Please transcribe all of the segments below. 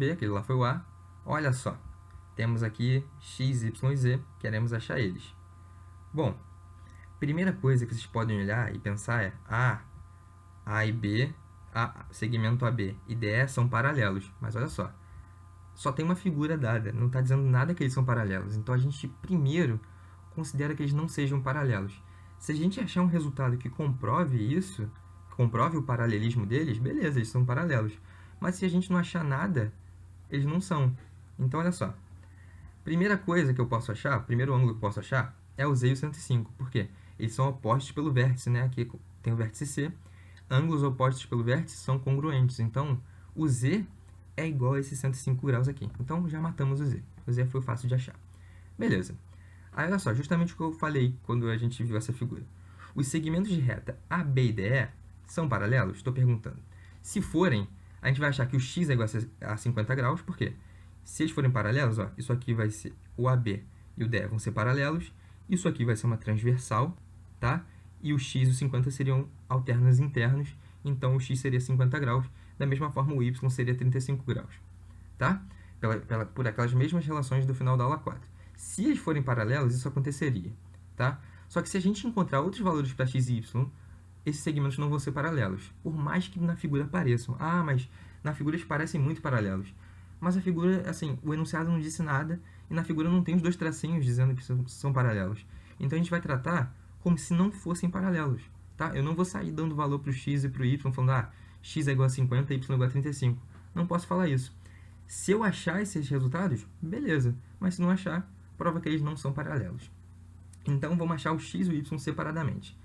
B, aquele lá foi o A. Olha só, temos aqui x, y e z, queremos achar eles. Bom, primeira coisa que vocês podem olhar e pensar é A e B, segmento AB e DE são paralelos. Mas olha só tem uma figura dada, não está dizendo nada que eles são paralelos. Então, a gente primeiro considera que eles não sejam paralelos. Se a gente achar um resultado que comprove isso, comprove o paralelismo deles, beleza, eles são paralelos. Mas se a gente não achar nada, eles não são. Então, olha só. Primeira coisa que eu posso achar, primeiro ângulo que eu posso achar, é o Z e o 105. Por quê? Eles são opostos pelo vértice, né? Aqui tem o vértice C. Ângulos opostos pelo vértice são congruentes. Então, o Z é igual a esses 105 graus aqui. Então, já matamos o Z. O Z foi fácil de achar. Beleza. Aí, olha só, justamente o que eu falei quando a gente viu essa figura. Os segmentos de reta AB e DE são paralelos? Estou perguntando. Se forem, a gente vai achar que o x é igual a 50 graus. Por quê? Se eles forem paralelos, ó, isso aqui vai ser o AB e o DE vão ser paralelos. Isso aqui vai ser uma transversal, tá? E o x e o 50 seriam alternos internos. Então, o x seria 50 graus. Da mesma forma, o y seria 35 graus, tá? Por aquelas mesmas relações do final da aula 4. Se eles forem paralelos, isso aconteceria, tá? Só que se a gente encontrar outros valores para x e y, esses segmentos não vão ser paralelos, por mais que na figura pareçam. Ah, mas na figura eles parecem muito paralelos. Mas a figura, assim, o enunciado não disse nada, e na figura não tem os dois tracinhos dizendo que são paralelos. Então, a gente vai tratar como se não fossem paralelos, tá? Eu não vou sair dando valor para o x e para o y, falando, x é igual a 50, y é igual a 35. Não posso falar isso. Se eu achar esses resultados, beleza. Mas se não achar, prova que eles não são paralelos. Então, vamos achar o x e o y separadamente.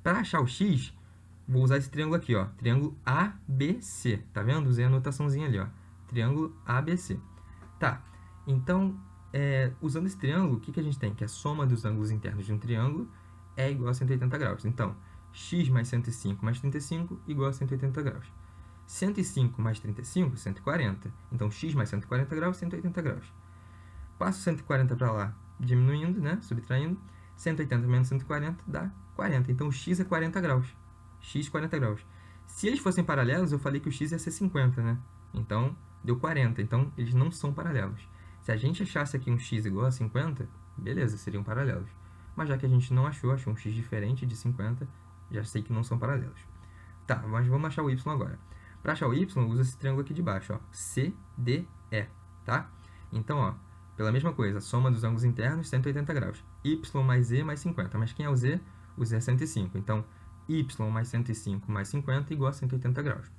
Para achar o x, vou usar esse triângulo aqui, ó, triângulo ABC. Tá vendo? Usei a anotaçãozinha ali, ó. Triângulo ABC. Tá, então, usando esse triângulo, o que a gente tem? Que a soma dos ângulos internos de um triângulo é igual a 180 graus. Então, x mais 105 mais 35 igual a 180 graus. 105 mais 35, 140. Então, x mais 140 graus, 180 graus. Passo 140 para lá, diminuindo, né? Subtraindo. 180 menos 140 dá 40. Então, o x é 40 graus. X 40 graus. Se eles fossem paralelos, eu falei que o x ia ser 50, né? Então, deu 40. Então, eles não são paralelos. Se a gente achasse aqui um x igual a 50, beleza, seriam paralelos. Mas já que a gente não achou um x diferente de 50, já sei que não são paralelos. Tá, mas vamos achar o y agora. Para achar o y, usa esse triângulo aqui de baixo, ó, CDE, tá? Então, ó, pela mesma coisa, soma dos ângulos internos, 180 graus. Y mais z mais 50. Mas quem é o z? O z é 105. Então, y mais 105 mais 50 igual a 180 graus.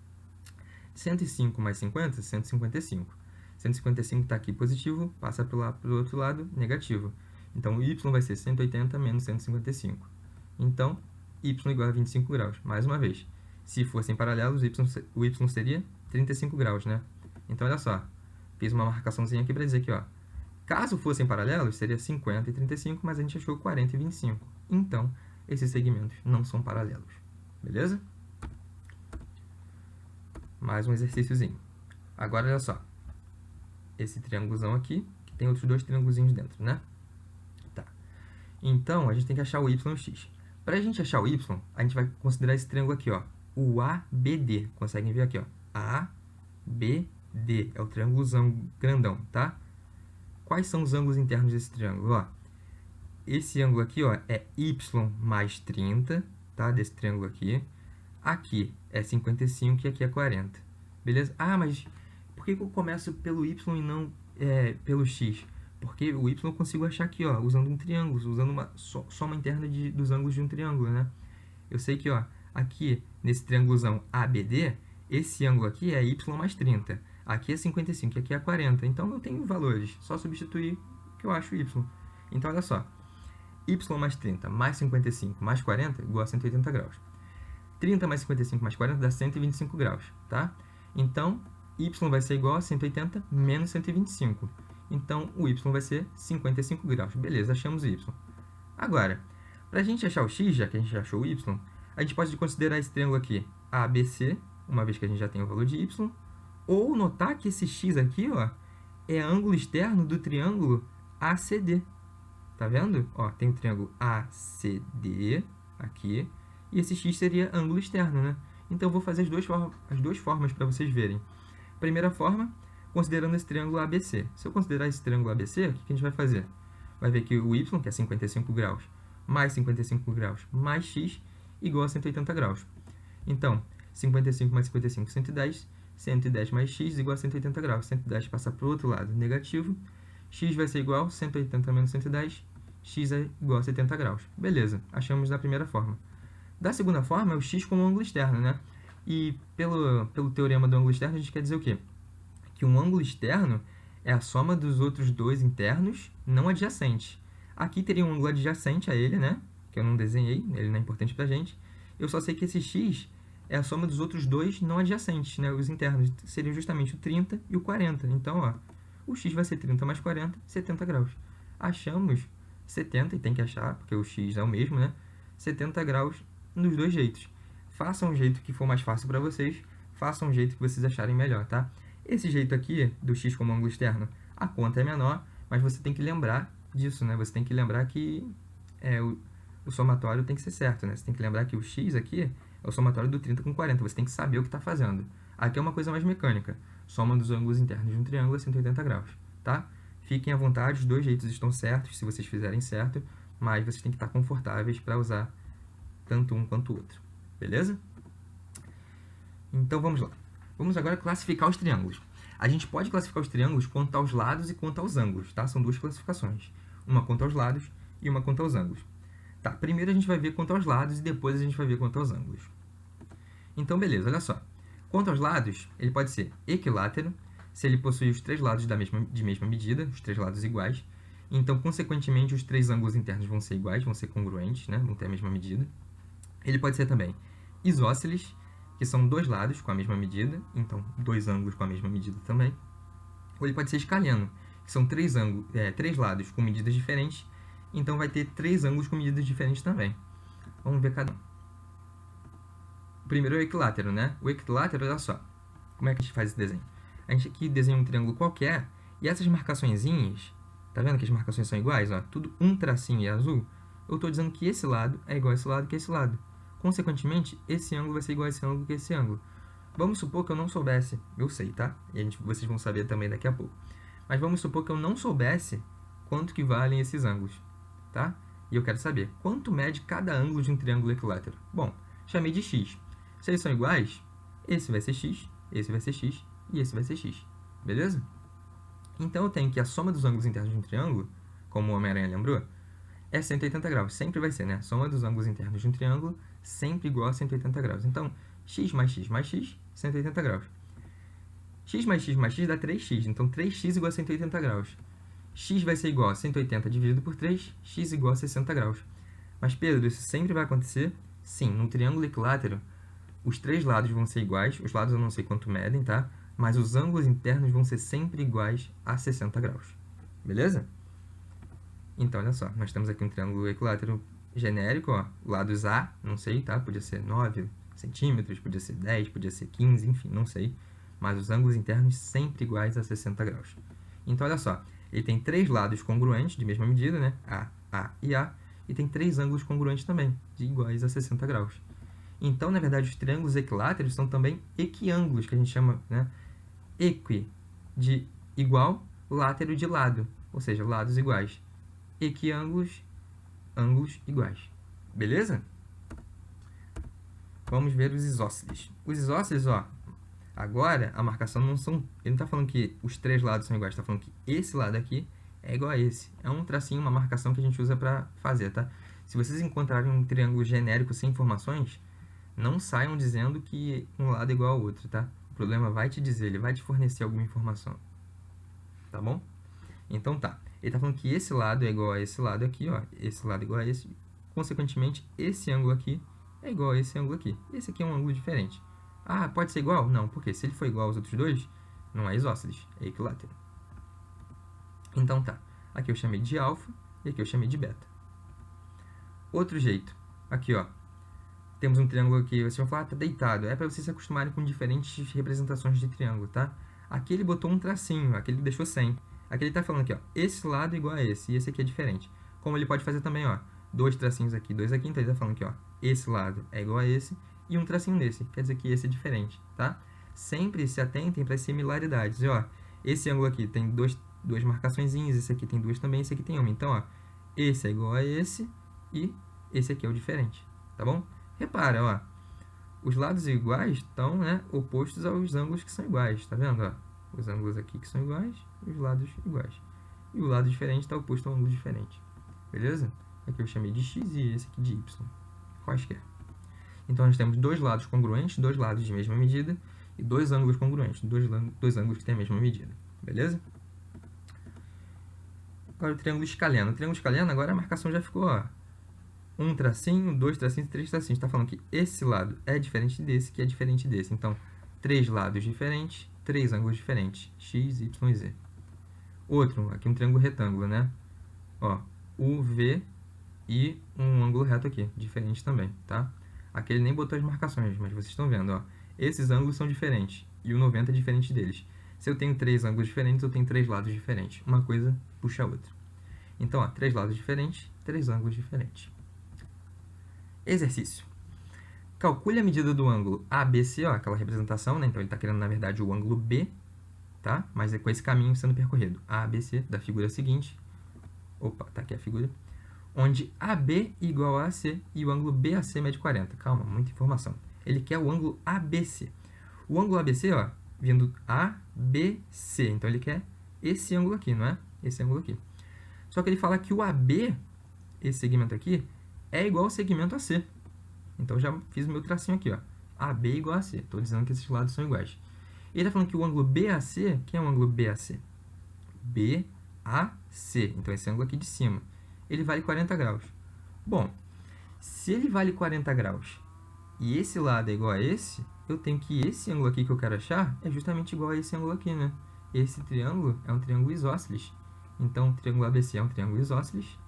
105 mais 50, 155. 155 está aqui positivo, passa para o outro lado, negativo. Então, o y vai ser 180 menos 155. Então, y igual a 25 graus. Mais uma vez, se fossem paralelos, o y seria 35 graus, né? Então, olha só, fiz uma marcaçãozinha aqui para dizer que, ó, caso fossem paralelos, seria 50 e 35, mas a gente achou 40 e 25. Então, esses segmentos não são paralelos. Beleza? Mais um exercíciozinho. Agora, olha só. Esse triângulozão aqui, que tem outros dois triângulozinhos dentro, né? Tá. Então, a gente tem que achar o y e o x. Para a gente achar o y, a gente vai considerar esse triângulo aqui, ó. O ABD. Conseguem ver aqui, ó. ABD. É o triângulozão grandão, tá? Quais são os ângulos internos desse triângulo? Ó, esse ângulo aqui, ó, é y mais 30, tá? Desse triângulo aqui. Aqui é 55 e aqui é 40. Beleza? Ah, mas por que eu começo pelo y e não pelo x? Porque o y eu consigo achar aqui, ó, usando um triângulo, usando uma soma interna dos ângulos de um triângulo, né? Eu sei que, ó, aqui nesse triângulozão ABD, esse ângulo aqui é y mais 30. Aqui é 55 e aqui é 40. Então, eu tenho valores. Só substituir que eu acho y. Então, olha só. Y mais 30 mais 55 mais 40 igual a 180 graus. 30 mais 55 mais 40 dá 125 graus, tá? Então, y vai ser igual a 180 menos 125. Então, o y vai ser 55 graus. Beleza, achamos o y. Agora, para a gente achar o x, já que a gente já achou o y, a gente pode considerar esse triângulo aqui ABC, uma vez que a gente já tem o valor de y, ou notar que esse x aqui, ó, é ângulo externo do triângulo ACD. Tá vendo? Ó, tem o triângulo ACD aqui, e esse x seria ângulo externo, né? Então, eu vou fazer as duas formas para vocês verem. Primeira forma, considerando esse triângulo ABC. Se eu considerar esse triângulo ABC, o que a gente vai fazer? Vai ver que o y, que é 55 graus, mais 55 graus, mais x, igual a 180 graus. Então, 55 mais 55, 110. 110 mais x igual a 180 graus. 110 passa para o outro lado, negativo. X vai ser igual a 180 menos 110. X é igual a 70 graus. Beleza, achamos da primeira forma. Da segunda forma, é o x como ângulo externo, né? E pelo teorema do ângulo externo, a gente quer dizer o quê? Que um ângulo externo é a soma dos outros dois internos não adjacentes. Aqui teria um ângulo adjacente a ele, né? Que eu não desenhei, ele não é importante pra gente. Eu só sei que esse x é a soma dos outros dois não adjacentes, né? Os internos seriam justamente o 30 e o 40. Então, ó, o x vai ser 30 mais 40, 70 graus. Achamos 70, e tem que achar, porque o x é o mesmo, né? 70 graus nos dois jeitos. Façam o jeito que for mais fácil para vocês, façam o jeito que vocês acharem melhor, tá? Esse jeito aqui, do x como ângulo externo, a conta é menor, mas você tem que lembrar disso, né? Você tem que lembrar que o somatório tem que ser certo, né? Você tem que lembrar que o x aqui é o somatório do 30 com 40. Você tem que saber o que está fazendo. Aqui é uma coisa mais mecânica. Soma dos ângulos internos de um triângulo é 180 graus, tá? Fiquem à vontade, os dois jeitos estão certos, se vocês fizerem certo, mas vocês têm que estar confortáveis para usar tanto um quanto o outro. Beleza? Então, vamos lá. Vamos agora classificar os triângulos. A gente pode classificar os triângulos quanto aos lados e quanto aos ângulos, tá? São duas classificações. Uma quanto aos lados e uma quanto aos ângulos. Tá, primeiro a gente vai ver quanto aos lados e depois a gente vai ver quanto aos ângulos. Então, beleza, olha só. Quanto aos lados, ele pode ser equilátero, se ele possui os três lados de mesma medida, os três lados iguais. Então, consequentemente, os três ângulos internos vão ser iguais, vão ser congruentes, né? Vão ter a mesma medida. Ele pode ser também isósceles, que são dois lados com a mesma medida, então dois ângulos com a mesma medida também. Ou ele pode ser escaliano, que são três lados com medidas diferentes, então vai ter três ângulos com medidas diferentes também. Vamos ver cada um. O primeiro é o equilátero, né? O equilátero, olha só, como é que a gente faz esse desenho? A gente aqui desenha um triângulo qualquer, e essas marcaçõezinhas, tá vendo que as marcações são iguais? Ó, tudo um tracinho e azul. Eu estou dizendo que esse lado é igual a esse lado que esse lado. Consequentemente, esse ângulo vai ser igual a esse ângulo que esse ângulo. Vamos supor que eu não soubesse, eu sei, tá? E vocês vão saber também daqui a pouco. Mas vamos supor que eu não soubesse quanto que valem esses ângulos, tá? E eu quero saber quanto mede cada ângulo de um triângulo equilátero. Bom, chamei de x. Se eles são iguais, esse vai ser x, esse vai ser x e esse vai ser x. Beleza? Então eu tenho que a soma dos ângulos internos de um triângulo, como o Homem-Aranha lembrou, é 180 graus. Sempre vai ser, né? A soma dos ângulos internos de um triângulo sempre igual a 180 graus. Então, x mais x mais x, 180 graus. X mais x mais x dá 3x. Então, 3x igual a 180 graus. X vai ser igual a 180 dividido por 3, x igual a 60 graus. Mas, Pedro, isso sempre vai acontecer? Sim, num triângulo equilátero, os três lados vão ser iguais. Os lados eu não sei quanto medem, tá? Mas os ângulos internos vão ser sempre iguais a 60 graus. Beleza? Então, olha só, nós temos aqui um triângulo equilátero genérico, ó, lados A, não sei, tá? Podia ser 9 centímetros, podia ser 10, podia ser 15, enfim, não sei. Mas os ângulos internos sempre iguais a 60 graus. Então, olha só, ele tem três lados congruentes, de mesma medida, né? A e A. E tem três ângulos congruentes também, de iguais a 60 graus. Então, na verdade, os triângulos equiláteros são também equiângulos, que a gente chama, né? Equi, de igual, látero de lado, ou seja, lados iguais. Equiângulos, ângulos iguais. Beleza? Vamos ver os isósceles. Os isósceles, ó, agora a marcação não são... Ele não está falando que os três lados são iguais, está falando que esse lado aqui é igual a esse. É um tracinho, uma marcação que a gente usa para fazer, tá? Se vocês encontrarem um triângulo genérico sem informações, não saiam dizendo que um lado é igual ao outro, tá? O problema vai te dizer, ele vai te fornecer alguma informação. Tá bom? Então tá. Ele está falando que esse lado é igual a esse lado aqui, ó. Esse lado é igual a esse. Consequentemente, esse ângulo aqui é igual a esse ângulo aqui. Esse aqui é um ângulo diferente. Ah, pode ser igual? Não, porque se ele for igual aos outros dois, não é isósceles, é equilátero. Então tá. Aqui eu chamei de alfa e aqui eu chamei de beta. Outro jeito. Aqui, ó. Temos um triângulo aqui. Vocês vão falar, tá deitado. É para vocês se acostumarem com diferentes representações de triângulo, tá? Aqui ele botou um tracinho, aqui ele deixou sem. Aqui ele está falando aqui, ó, esse lado é igual a esse, e esse aqui é diferente. Como ele pode fazer também, ó, dois tracinhos aqui, dois aqui, então ele está falando aqui, ó, esse lado é igual a esse, e um tracinho nesse, quer dizer que esse é diferente, tá? Sempre se atentem para as similaridades. E, ó, esse ângulo aqui tem duas marcaçõezinhas, esse aqui tem duas também, esse aqui tem uma. Então, ó, esse é igual a esse e esse aqui é o diferente, tá bom? Repara, ó, os lados iguais estão, né, opostos aos ângulos que são iguais, tá vendo? Ó, os ângulos aqui que são iguais e os lados iguais. E o lado diferente está oposto ao ângulo diferente, beleza? Aqui eu chamei de x e esse aqui de y, quaisquer. Então, nós temos dois lados congruentes, dois lados de mesma medida, e dois ângulos congruentes, dois ângulos que têm a mesma medida, beleza? Agora o triângulo escaleno. O triângulo escaleno, agora a marcação já ficou, ó, um tracinho, dois tracinhos, três tracinhos. Está falando que esse lado é diferente desse, que é diferente desse. Então, três lados diferentes, três ângulos diferentes, x, y e z. Outro, aqui um triângulo retângulo, né? Ó, U, V e um ângulo reto aqui, diferente também, tá? Aqui ele nem botou as marcações, mas vocês estão vendo, ó. Esses ângulos são diferentes e o 90 é diferente deles. Se eu tenho três ângulos diferentes, eu tenho três lados diferentes. Uma coisa puxa a outra. Então, ó, três lados diferentes, três ângulos diferentes. Exercício. Calcule a medida do ângulo ABC, ó, aquela representação, né? Então, ele está querendo, na verdade, o ângulo B, tá? Mas é com esse caminho sendo percorrido. ABC, da figura seguinte. Opa, tá aqui a figura. Onde AB igual a AC e o ângulo BAC mede 40. Calma, muita informação. Ele quer o ângulo ABC. O ângulo ABC, ó, vindo ABC. Então, ele quer esse ângulo aqui, não é? Esse ângulo aqui. Só que ele fala que o AB, esse segmento aqui, é igual ao segmento AC. Então, já fiz o meu tracinho aqui, ó. AB igual a AC. Estou dizendo que esses lados são iguais. Ele está falando que o ângulo BAC, quem é o ângulo BAC? BAC. Então, esse ângulo aqui de cima. Ele vale 40 graus. Bom, se ele vale 40 graus e esse lado é igual a esse, eu tenho que esse ângulo aqui que eu quero achar é justamente igual a esse ângulo aqui, né? Esse triângulo é um triângulo isósceles. Então, o triângulo ABC é um triângulo isósceles.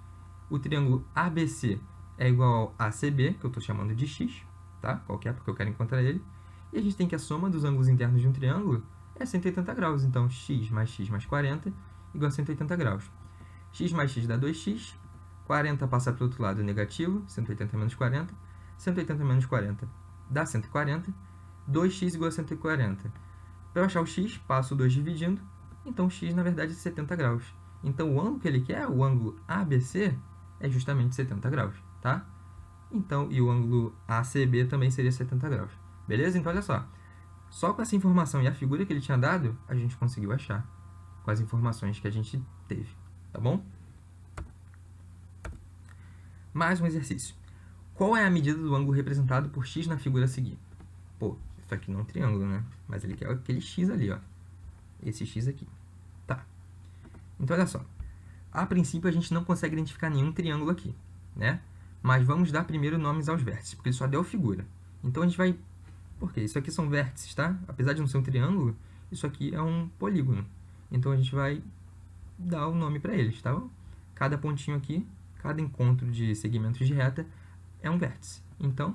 O triângulo ABC é igual a ACB, que eu estou chamando de x, tá? Qualquer, porque eu quero encontrar ele. E a gente tem que a soma dos ângulos internos de um triângulo é 180 graus. Então, x mais 40 igual a 180 graus. X mais x dá 2x. 40 passa para o outro lado negativo, 180 menos 40. 180 menos 40 dá 140. 2x igual a 140. Para eu achar o x, passo o 2 dividindo. Então, x, na verdade, é 70 graus. Então, o ângulo que ele quer, o ângulo ABC, é justamente 70 graus, tá? Então, e o ângulo ACB também seria 70 graus. Beleza? Então, olha só. Só com essa informação e a figura que ele tinha dado, a gente conseguiu achar com as informações que a gente teve, tá bom? Mais um exercício. Qual é a medida do ângulo representado por x na figura a seguir? Pô, isso aqui não é um triângulo, né? Mas ele quer aquele x ali, ó. Esse x aqui. Tá. Então, olha só. A princípio, a gente não consegue identificar nenhum triângulo aqui, né? Mas vamos dar primeiro nomes aos vértices, porque ele só deu figura. Então, a gente vai... Porque isso aqui são vértices, tá? Apesar de não ser um triângulo, isso aqui é um polígono. Então, a gente vai dar o nome para eles, tá bom? Cada pontinho aqui, cada encontro de segmentos de reta é um vértice. Então,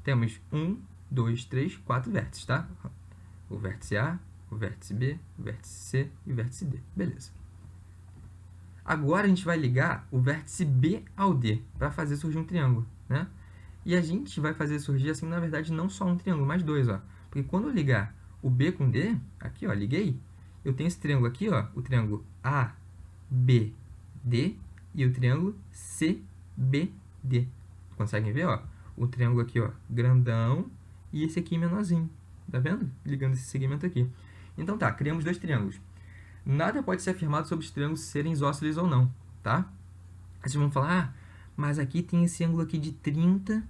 temos 1, 2, 3, 4 vértices, tá? O vértice A, o vértice B, o vértice C e o vértice D. Beleza. Agora, a gente vai ligar o vértice B ao D para fazer surgir um triângulo, né? E a gente vai fazer surgir, assim, na verdade, não só um triângulo, mas dois, ó. Porque quando eu ligar o B com D, aqui, ó, liguei, eu tenho esse triângulo aqui, ó, o triângulo ABD e o triângulo CBD. Conseguem ver, ó? O triângulo aqui, ó, grandão e esse aqui menorzinho. Tá vendo? Ligando esse segmento aqui. Então, tá, criamos dois triângulos. Nada pode ser afirmado sobre os triângulos serem isósceles ou não, tá? Aí vocês vão falar, mas aqui tem esse ângulo aqui de 30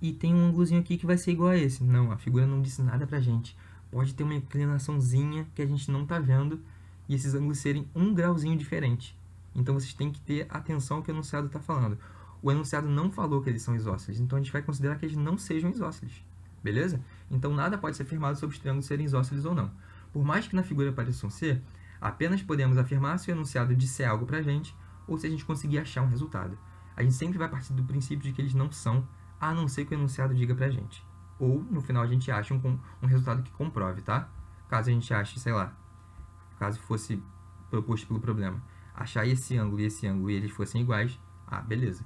e tem um ângulozinho aqui que vai ser igual a esse. Não, a figura não disse nada pra gente. Pode ter uma inclinaçãozinha que a gente não tá vendo e esses ângulos serem um grauzinho diferente. Então, vocês têm que ter atenção ao que o enunciado está falando. O enunciado não falou que eles são isósceles, então a gente vai considerar que eles não sejam isósceles. Beleza? Então, nada pode ser afirmado sobre os triângulos serem isósceles ou não. Por mais que na figura pareçam ser, apenas podemos afirmar se o enunciado disser algo pra gente ou se a gente conseguir achar um resultado. A gente sempre vai partir do princípio de que eles não são, a não ser que o enunciado diga pra gente. Ou, no final, a gente acha um resultado que comprove, tá? Caso a gente ache, sei lá, caso fosse proposto pelo problema, achar esse ângulo e eles fossem iguais, beleza.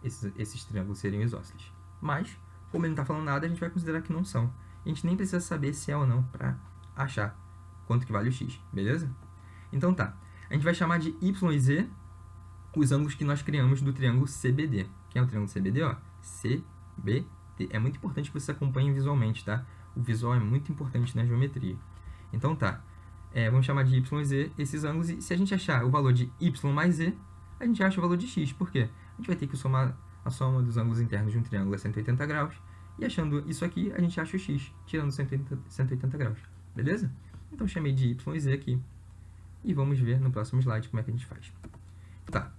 Esses triângulos seriam isósceles. Mas, como ele não está falando nada, a gente vai considerar que não são. A gente nem precisa saber se é ou não para achar quanto que vale o x, beleza? Então tá, a gente vai chamar de y e z os ângulos que nós criamos do triângulo CBD. Quem é o triângulo CBD? Ó, CBD. É muito importante que você acompanhe visualmente, tá? O visual é muito importante na geometria. Então tá, vamos chamar de y e z esses ângulos, e se a gente achar o valor de y mais z, a gente acha o valor de x. Por quê? A gente vai ter que somar a soma dos ângulos internos de um triângulo a 180 graus, e achando isso aqui, a gente acha o x, tirando 180 graus. Beleza? Então chamei de y e z aqui, e vamos ver no próximo slide como é que a gente faz. Tá,